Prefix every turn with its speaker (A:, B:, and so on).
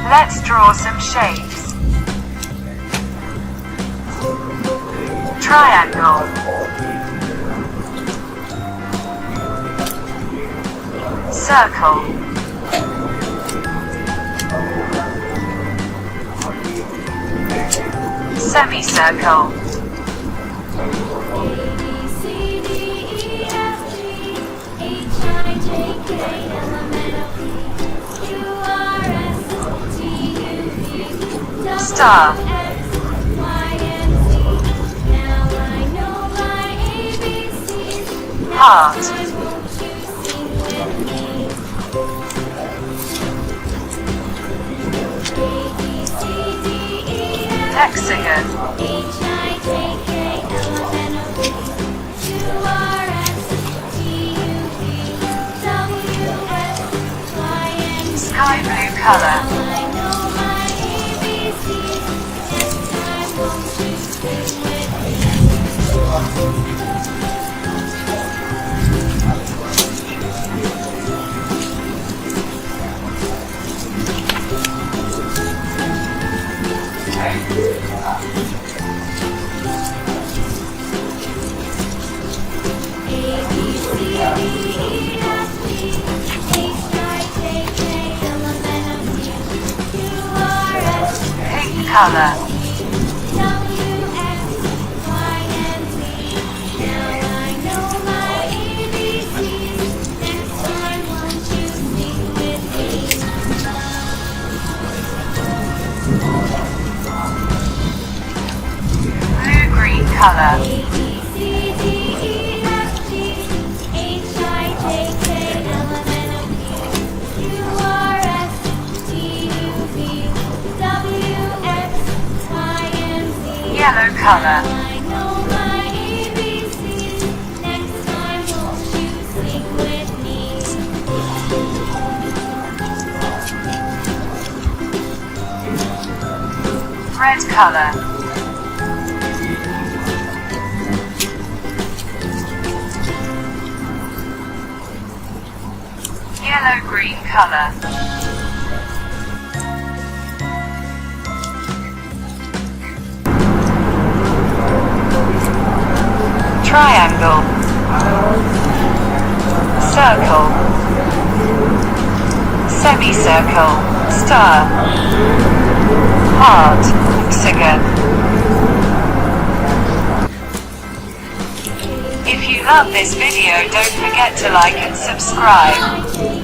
A: Let's draw some shapes. Triangle. Circle. Semicircle. Star. Heart. Hexagon. Sky blue color. Pink color. Blue-green color. Yellow color. Red color. Yellow-green color. Triangle. Circle. Semicircle. Star. Heart. Hexagon. If you love this video, don't forget to like and subscribe.